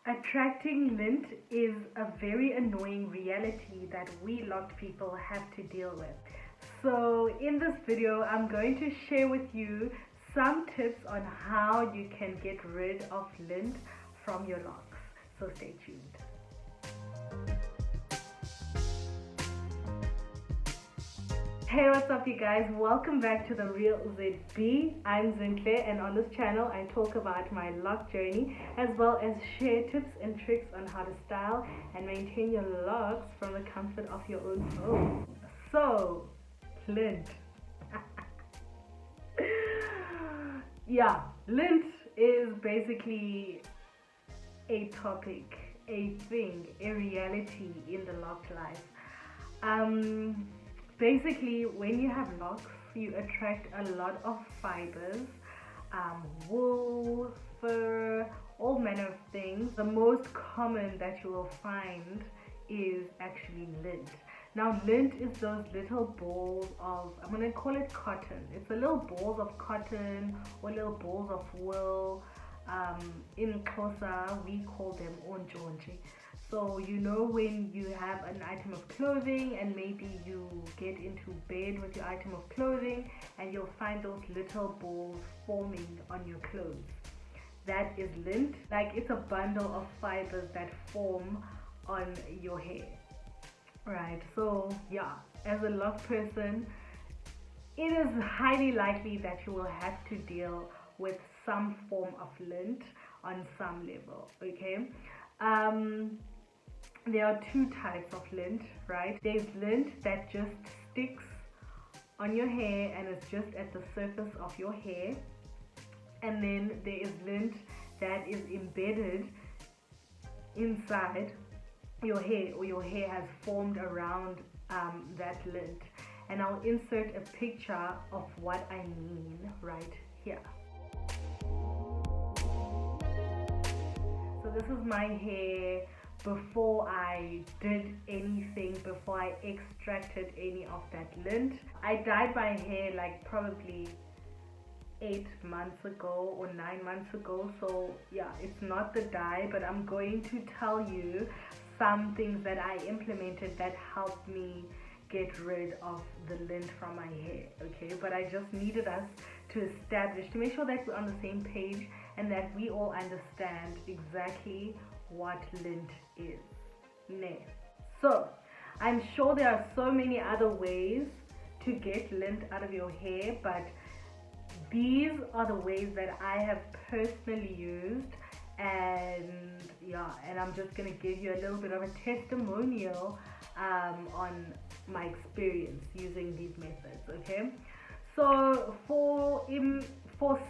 Attracting lint is a very annoying reality that we locked people have to deal with. So in this video, I'm going to share with you some tips on how you can get rid of lint from your locks. So stay tuned. Hey, what's up you guys? Welcome back to The Real Zedbee. I'm Zinhle, and on this channel I talk about my lock journey as well as share tips and tricks on how to style and maintain your locks from the comfort of your own home. So, lint. Yeah, lint is basically a topic, a thing, a reality in the locked life. Basically, when you have locks, you attract a lot of fibers, wool, fur, all manner of things. The most common that you will find is actually lint. Now, lint is those little balls of, I'm going to call it cotton. It's the little balls of cotton or little balls of wool. In Xhosa, we call them onjonji. So you know when you have an item of clothing and maybe you get into bed with your item of clothing and you'll find those little balls forming on your clothes. That is lint. Like, it's a bundle of fibers that form on your hair. Right, so yeah, as a lock person, it is highly likely that you will have to deal with some form of lint on some level, okay? There are two types of lint, right? There's lint that just sticks on your hair and it's just at the surface of your hair. And then there is lint that is embedded inside your hair, or your hair has formed around that lint. And I'll insert a picture of what I mean right here. So this is my hair before I did anything, before I extracted any of that lint. I dyed my hair like probably 8 months ago or 9 months ago, so yeah, it's not the dye, but I'm going to tell you some things that I implemented that helped me get rid of the lint from my hair, okay? But I just needed us to establish, to make sure that we're on the same page and that we all understand exactly what lint is. So I'm sure there are so many other ways to get lint out of your hair, but these are the ways that I have personally used, and yeah, and I'm just gonna give you a little bit of a testimonial on my experience using these methods, okay? So for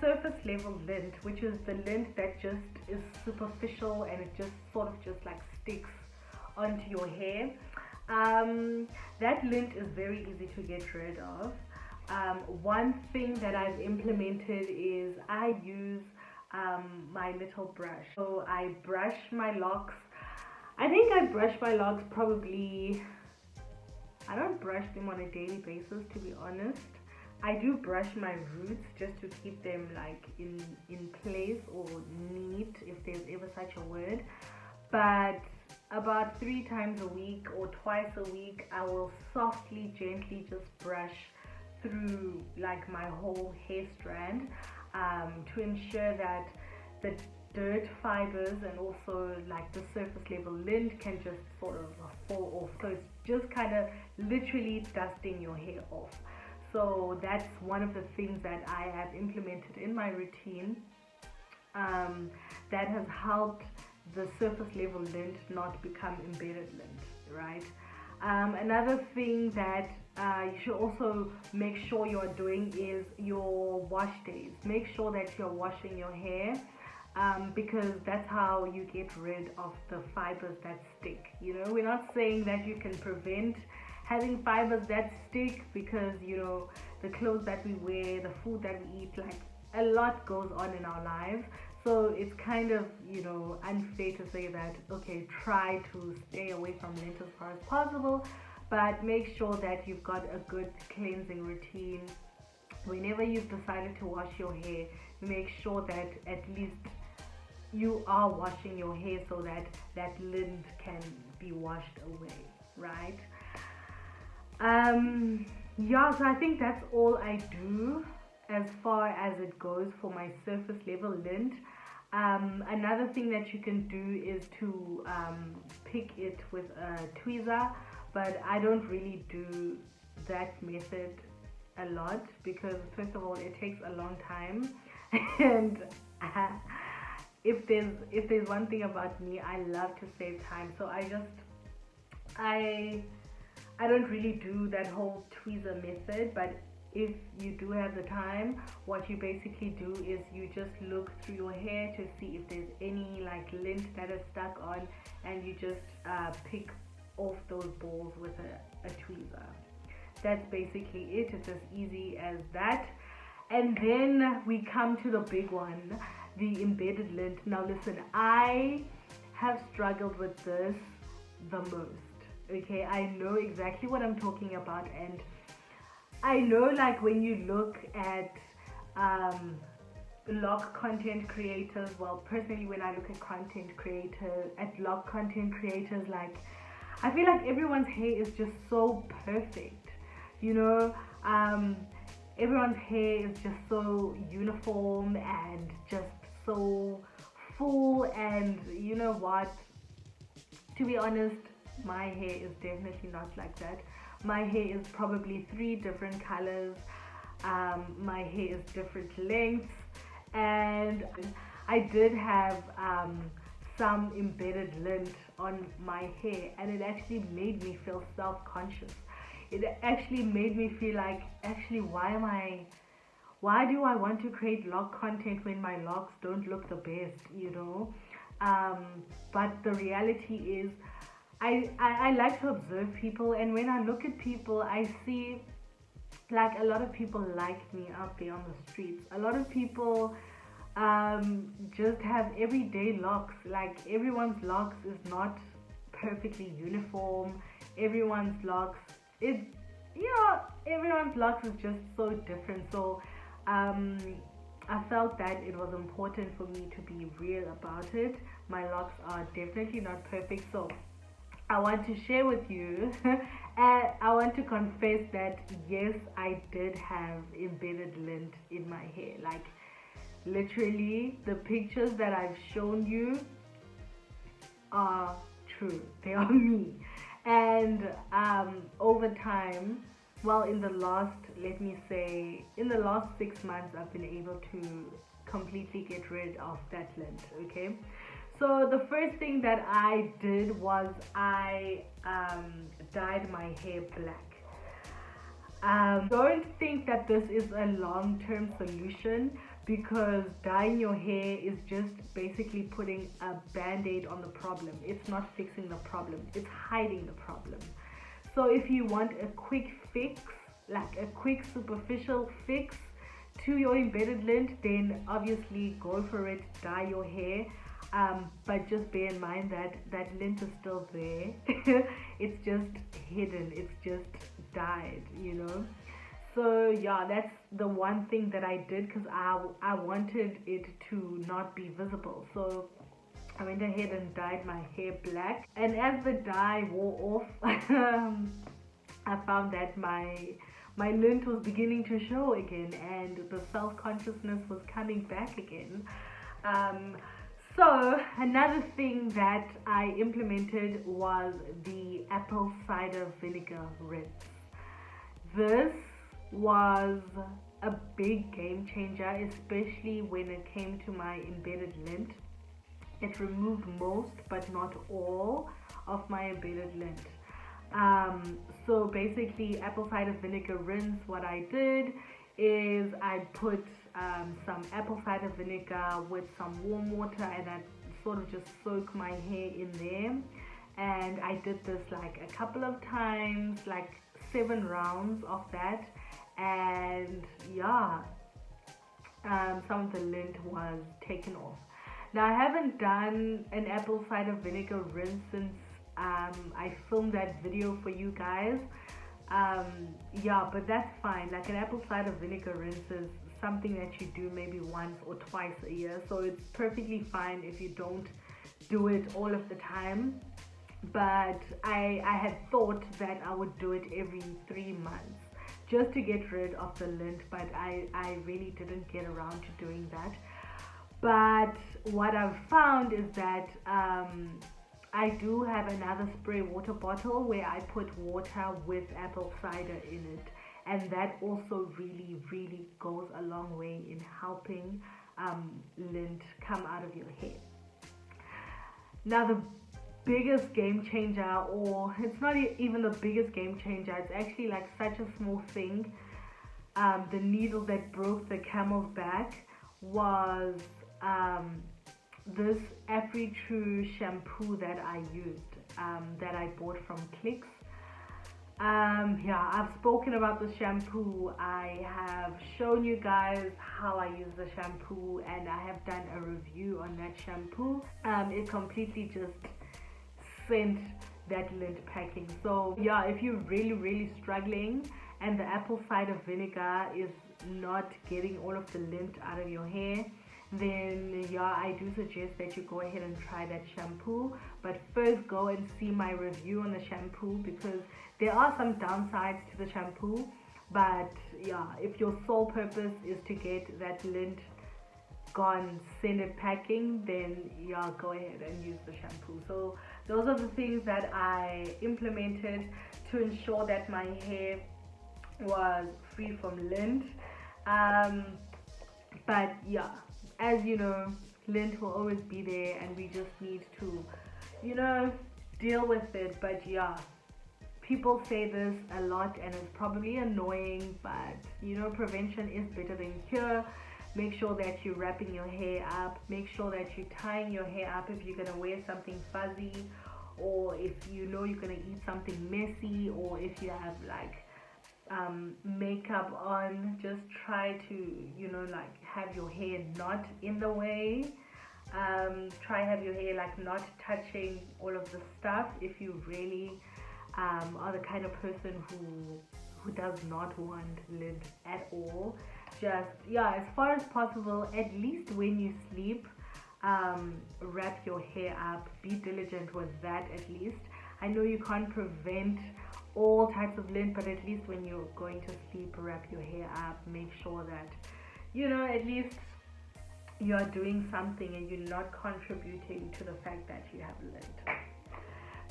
surface level lint, which is the lint that just is superficial and it just sort of just like sticks onto your hair, that lint is very easy to get rid of. One thing that I've implemented is I use my little brush. So I brush my locks. I think I brush my locks probably, I don't brush them on a daily basis, to be honest. I do brush my roots just to keep them like in place or neat, if there's ever such a word. But about 3 times a week or twice a week, I will softly, gently just brush through like my whole hair strand to ensure that the dirt fibers and also like the surface level lint can just sort of fall off. So it's just kind of literally dusting your hair off. So that's one of the things that I have implemented in my routine that has helped the surface level lint not become embedded lint, right? Another thing that you should also make sure you're doing is your wash days. Make sure that you're washing your hair because that's how you get rid of the fibers that stick. You know, we're not saying that you can prevent having fibers that stick, because you know, the clothes that we wear, the food that we eat, like a lot goes on in our lives. So it's kind of, you know, unfair to say that, okay, try to stay away from lint as far as possible, but make sure that you've got a good cleansing routine. Whenever you've decided to wash your hair, make sure that at least you are washing your hair so that that lint can be washed away, right? Yeah, so I think that's all I do as far as it goes for my surface level lint. Another thing that you can do is to pick it with a tweezer, but I don't really do that method a lot because first of all it takes a long time and if there's one thing about me, I love to save time, so I don't really do that whole tweezer method. But if you do have the time, what you basically do is you just look through your hair to see if there's any like lint that is stuck on, and you just pick off those balls with a tweezer. That's basically it. It's as easy as that. And then we come to the big one, the embedded lint. Now listen, I have struggled with this the most. Okay, I know exactly what I'm talking about, and I know like when you look at Loc content creators, well personally when I look at Loc content creators, like I feel like everyone's hair is just so perfect, you know. Everyone's hair is just so uniform and just so full, and you know what, to be honest, my hair is definitely not like that. My hair is probably 3 different colors. My hair is different lengths, and I did have some embedded lint on my hair, and it actually made me feel self-conscious. It actually made me feel like, actually, why do I want to create Loc content when my locks don't look the best, you know? But the reality is, I like to observe people, and when I look at people, I see like a lot of people like me out there on the streets. A lot of people just have everyday locks. Like everyone's locks is not perfectly uniform. Everyone's locks everyone's locks is just so different. So I felt that it was important for me to be real about it. My locks are definitely not perfect, so I want to share with you and I want to confess that yes, I did have embedded lint in my hair. Like literally the pictures that I've shown you are true. They are me. And over time, well, in the last 6 months, I've been able to completely get rid of that lint. Okay, so the first thing that I did was I dyed my hair black. Don't think that this is a long-term solution, because dyeing your hair is just basically putting a band-aid on the problem. It's not fixing the problem, it's hiding the problem. So if you want a quick fix, like a quick superficial fix to your embedded lint, then obviously go for it, dye your hair. But just bear in mind that that lint is still there. It's just hidden, it's just dyed, you know. So yeah, that's the one thing that I did, because I wanted it to not be visible. So I went ahead and dyed my hair black, and as the dye wore off, I found that my lint was beginning to show again, and the self-consciousness was coming back again. So another thing that I implemented was the apple cider vinegar rinse. This was a big game changer, especially when it came to my embedded lint. It removed most but not all of my embedded lint. So basically, apple cider vinegar rinse, what I did is I put some apple cider vinegar with some warm water, and I sort of just soak my hair in there. And I did this like a couple of times, like 7 rounds of that, and yeah, some of the lint was taken off. Now I haven't done an apple cider vinegar rinse since I filmed that video for you guys. Yeah, but that's fine. Like an apple cider vinegar rinse is something that you do maybe once or twice a year, so it's perfectly fine if you don't do it all of the time. But I had thought that I would do it every 3 months just to get rid of the lint, but I really didn't get around to doing that. But what I've found is that I do have another spray water bottle where I put water with apple cider in it, and that also really goes a long way in helping lint come out of your hair. Now the biggest game changer, or it's not even the biggest game changer, it's actually like such a small thing, the needle that broke the camel's back was this Afri-True shampoo that I used, that I bought from Clicks. Yeah, I've spoken about the shampoo. I have shown you guys how I use the shampoo, and I have done a review on that shampoo. It completely just sent that lint packing. So yeah, if you're really struggling and the apple cider vinegar is not getting all of the lint out of your hair, then yeah, I do suggest that you go ahead and try that shampoo. But first go and see my review on the shampoo, because there are some downsides to the shampoo. But yeah, if your sole purpose is to get that lint gone, send it packing, then yeah, go ahead and use the shampoo. So those are the things that I implemented to ensure that my hair was free from lint. But yeah, as you know, lint will always be there, and we just need to, deal with it. But yeah, people say this a lot and it's probably annoying, but prevention is better than cure. Make sure that you're wrapping your hair up. Make sure that you're tying your hair up if you're going to wear something fuzzy, or if you're going to eat something messy, or if you have like makeup on. Just try to have your hair not in the way. Try have your hair like not touching all of the stuff if you really are the kind of person who does not want lint at all. Just as far as possible, at least when you sleep, wrap your hair up. Be diligent with that. At least I know you can't prevent all types of lint, but at least when you're going to sleep, wrap your hair up. Make sure that at least you're doing something and you're not contributing to the fact that you have lint.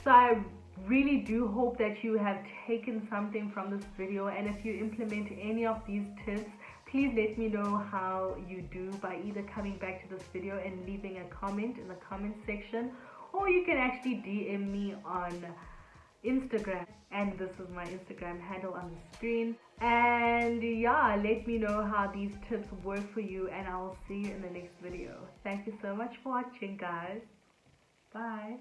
So I really do hope that you have taken something from this video, and if you implement any of these tips, please let me know how you do by either coming back to this video and leaving a comment in the comment section, or you can actually DM me on Instagram, and this is my Instagram handle on the screen. And yeah, let me know how these tips work for you, and I will see you in the next video. Thank you so much for watching, guys. Bye.